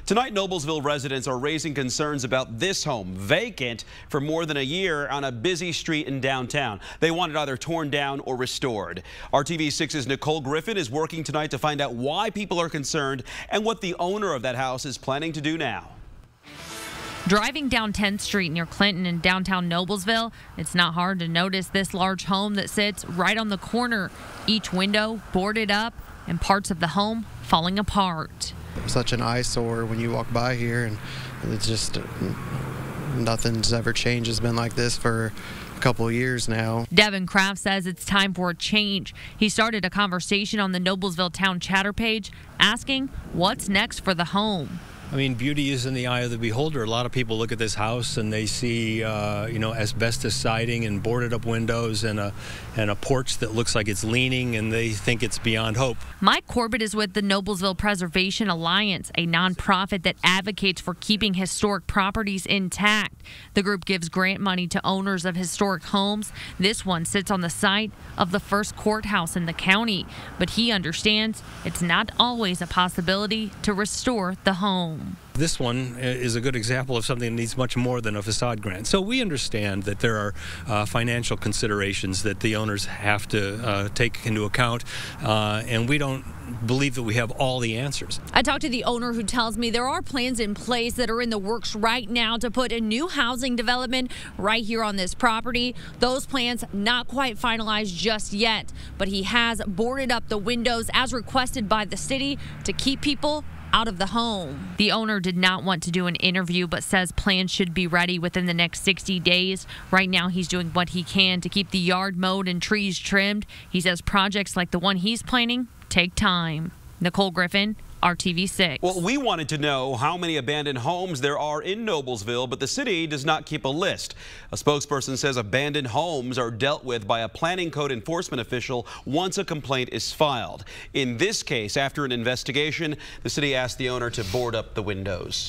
Tonight, Noblesville residents are raising concerns about this home, vacant for more than a year on a busy street in downtown. They want it either torn down or restored. RTV6's Nicole Griffin is working tonight to find out why people are concerned and what the owner of that house is planning to do now. Driving down 10th Street near Clinton in downtown Noblesville, it's not hard to notice this large home that sits right on the corner. Each window boarded up and parts of the home falling apart. Such an eyesore when you walk by here, and it's just nothing's ever changed. It's been like this for a couple of years now. Devin Kraft says it's time for a change. He started a conversation on the Noblesville Town Chatter page asking what's next for the home. I mean, beauty is in the eye of the beholder. A lot of people look at this house and they see, asbestos siding and boarded up windows and a porch that looks like it's leaning, and they think it's beyond hope. Mike Corbett is with the Noblesville Preservation Alliance, a nonprofit that advocates for keeping historic properties intact. The group gives grant money to owners of historic homes. This one sits on the site of the first courthouse in the county, but he understands it's not always a possibility to restore the home. This one is a good example of something that needs much more than a facade grant. So we understand that there are financial considerations that the owners have to take into account, and we don't believe that we have all the answers. I talked to the owner, who tells me there are plans in place that are in the works right now to put a new housing development right here on this property. Those plans not quite finalized just yet, but he has boarded up the windows as requested by the city to keep people out of the home. The owner did not want to do an interview, but says plans should be ready within the next 60 days. Right now, he's doing what he can to keep the yard mowed and trees trimmed. He says projects like the one he's planning take time. Nicole Griffin, RTV6. Well, we wanted to know how many abandoned homes there are in Noblesville, but the city does not keep a list. A spokesperson says abandoned homes are dealt with by a planning code enforcement official once a complaint is filed. In this case, after an investigation, the city asked the owner to board up the windows.